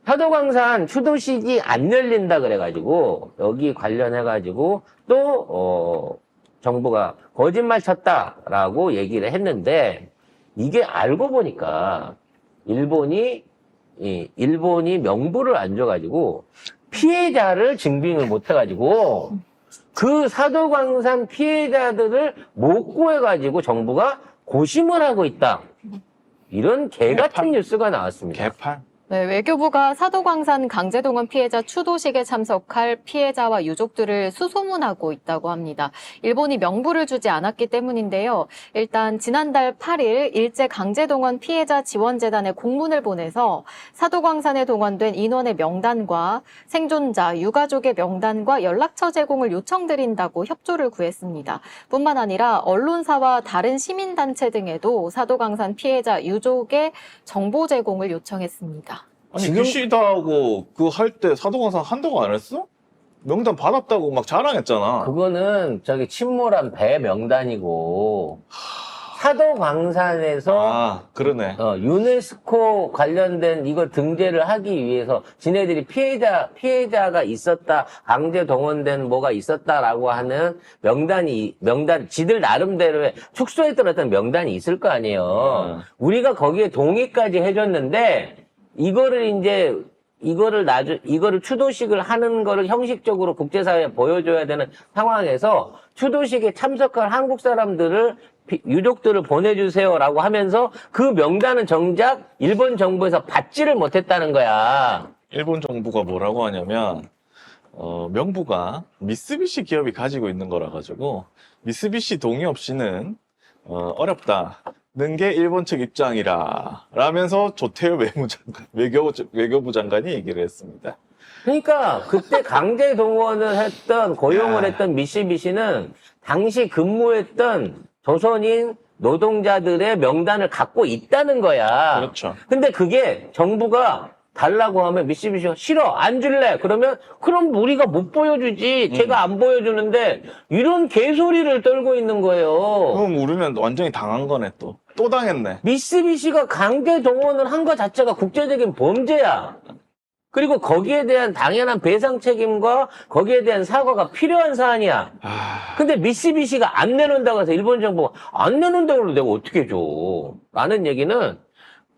사도광산 추도식이 안 열린다 그래가지고 여기 관련해가지고 또 정부가 거짓말 쳤다라고 얘기를 했는데 이게 알고 보니까 일본이 명부를 안 줘가지고 피해자를 증빙을 못 해가지고 그 사도광산 피해자들을 못 구해가지고 정부가 고심을 하고 있다. 이런 개같은 뉴스가 나왔습니다. 개판? 네, 외교부가 사도광산 강제동원 피해자 추도식에 참석할 피해자와 유족들을 수소문하고 있다고 합니다. 일본이 명부를 주지 않았기 때문인데요. 일단 지난달 8일 일제 강제동원 피해자 지원재단에 공문을 보내서 사도광산에 동원된 인원의 명단과 생존자, 유가족의 명단과 연락처 제공을 요청드린다고 협조를 구했습니다. 뿐만 아니라 언론사와 다른 시민단체 등에도 사도광산 피해자 유족의 정보 제공을 요청했습니다. 아니, 지금- 귀시다하고 그 할 때 사도광산 한다고 안 했어? 명단 받았다고 막 자랑했잖아. 그거는 저기 침몰한 배 명단이고 사도광산에서 아, 그러네. 유네스코 관련된 이거 등재를 하기 위해서 지네들이 피해자가 있었다, 강제 동원된 뭐가 있었다라고 하는 명단, 지들 나름대로의 축소했던 어떤 명단이 있을 거 아니에요. 우리가 거기에 동의까지 해줬는데, 이거를 추도식을 하는 거를 형식적으로 국제사회에 보여줘야 되는 상황에서 추도식에 참석할 한국 사람들을 유족들을 보내주세요라고 하면서 그 명단은 정작 일본 정부에서 받지를 못했다는 거야. 일본 정부가 뭐라고 하냐면, 명부가 미쓰비시 기업이 가지고 있는 거라 가지고, 미쓰비시 동의 없이는, 어렵다는 게 일본 측 입장이라, 라면서 조태열 외교부 장관이 얘기를 했습니다. 그러니까 그때 강제 동원을 했던, 고용을 했던 미쓰비시는 당시 근무했던 조선인 노동자들의 명단을 갖고 있다는 거야. 그렇죠. 근데 그게 정부가 달라고 하면 미쓰비시가 싫어, 안 줄래. 그럼 우리가 못 보여주지. 걔가 안 보여주는데 이런 개소리를 떨고 있는 거예요. 그럼 우리는 완전히 당한 거네, 또. 또 당했네. 미쓰비시가 강제 동원을 한 것 자체가 국제적인 범죄야. 그리고 거기에 대한 당연한 배상 책임과 거기에 대한 사과가 필요한 사안이야. 근데 미쓰비시가 안 내놓는다고 해서 일본 정부가 안 내놓는다고 해서 내가 어떻게 해줘. 라는 얘기는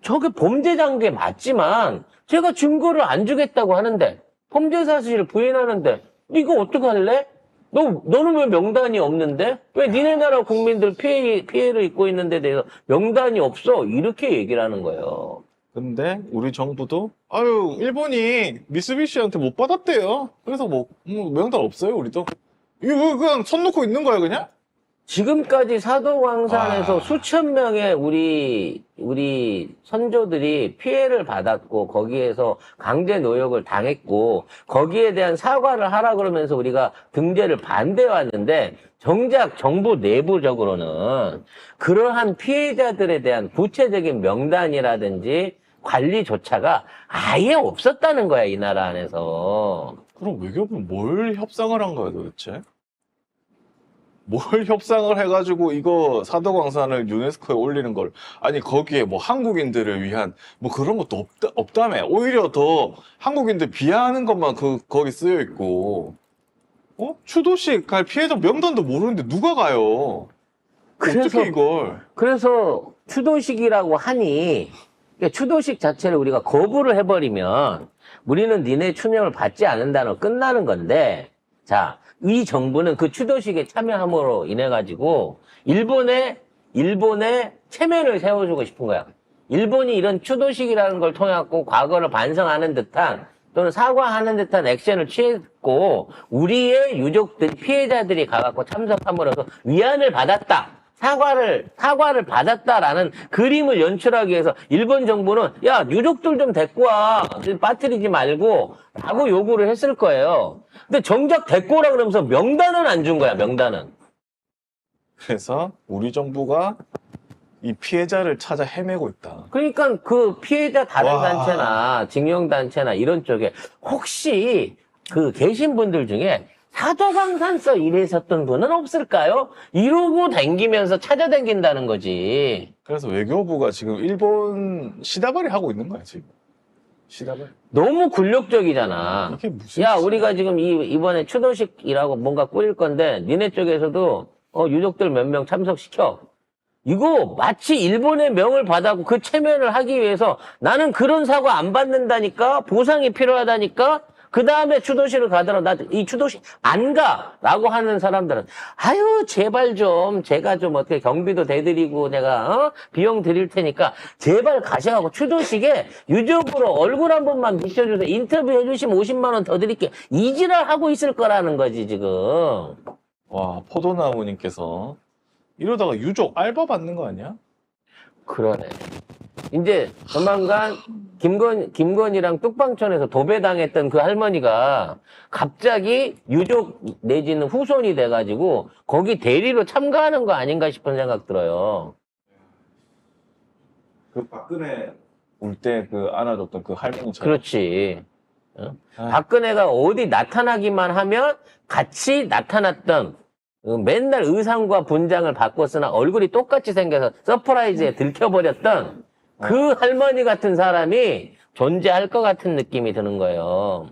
저게 범죄 단계 맞지만 제가 증거를 안 주겠다고 하는데 범죄 사실을 부인하는데 이거 어떡할래? 너는 왜 명단이 없는데? 왜 니네 나라 국민들 피해를 입고 있는 데 대해서 명단이 없어? 이렇게 얘기를 하는 거예요. 근데 우리 정부도 일본이 미쓰비시한테 못 받았대요. 그래서 명단 없어요, 우리도. 이거 그냥 손 놓고 있는 거야, 그냥? 지금까지 사도광산에서 수천 명의 우리 선조들이 피해를 받았고 거기에서 강제 노역을 당했고 거기에 대한 사과를 하라 그러면서 우리가 등재를 반대해 왔는데 정작 정부 내부적으로는 그러한 피해자들에 대한 구체적인 명단이라든지 관리조차가 아예 없었다는 거야, 이 나라 안에서. 그럼 외교부는 뭘 협상을 한 거야, 도대체? 뭘 협상을 해가지고 이거 사도광산을 유네스코에 올리는 걸, 아니 거기에 뭐 한국인들을 위한 뭐 그런 것도 없다며. 오히려 더 한국인들 비하하는 것만 거기 쓰여 있고, 추도식 갈 피해자 명단도 모르는데 누가 가요? 어떻게 이걸? 그래서 추도식이라고 하니, 그러니까 추도식 자체를 우리가 거부를 해버리면 우리는 니네 추념을 받지 않는다는 끝나는 건데, 자, 이 정부는 그 추도식에 참여함으로 인해 가지고 일본의 체면을 세워주고 싶은 거야. 일본이 이런 추도식이라는 걸 통해 갖고 과거를 반성하는 듯한 또는 사과하는 듯한 액션을 취했고 우리의 유족들 피해자들이 가갖고 참석함으로써 위안을 받았다. 사과를 받았다라는 그림을 연출하기 위해서 일본 정부는 야, 유족들 좀 데리고 와. 빠뜨리지 말고 라고 요구를 했을 거예요. 근데 정작 데리고 오라 그러면서 명단은 안 준 거야, 명단은. 그래서 우리 정부가 이 피해자를 찾아 헤매고 있다. 그러니까 그 피해자 다른 와. 단체나 징용단체나 이런 쪽에 혹시 그 계신 분들 중에 사도광산서 일했었던 분은 없을까요? 이러고 댕기면서 찾아댕긴다는 거지. 그래서 외교부가 지금 일본 시다발이 하고 있는 거야, 지금. 시답을? 너무 굴욕적이잖아. 이게 무슨 야, 시답? 우리가 지금 이번에 추도식이라고 뭔가 꾸릴 건데, 니네 쪽에서도, 유족들 몇 명 참석시켜. 이거 마치 일본의 명을 받아고 그 체면을 하기 위해서 나는 그런 사고 안 받는다니까? 보상이 필요하다니까? 그 다음에 추도식을 가더라도 나 이 추도식 안 가! 라고 하는 사람들은, 아유, 제발 좀, 제가 좀 어떻게 경비도 대드리고 내가, 비용 드릴 테니까, 제발 가셔가고 추도식에 유족으로 얼굴 한 번만 비춰줘서 인터뷰 해주시면 50만 원 더 드릴게요. 이지랄 하고 있을 거라는 거지, 지금. 와, 포도나무님께서 이러다가 유족 알바 받는 거 아니야? 그러네. 이제 조만간 김건희랑 뚝방촌에서 도배당했던 그 할머니가 갑자기 유족 내지는 후손이 돼가지고 거기 대리로 참가하는 거 아닌가 싶은 생각 들어요. 그 박근혜 올 때 그 안아줬던 그 할머니처럼. 그렇지. 아. 박근혜가 어디 나타나기만 하면 같이 나타났던 맨날 의상과 분장을 바꿨으나 얼굴이 똑같이 생겨서 서프라이즈에 들켜버렸던 그 할머니 같은 사람이 존재할 것 같은 느낌이 드는 거예요.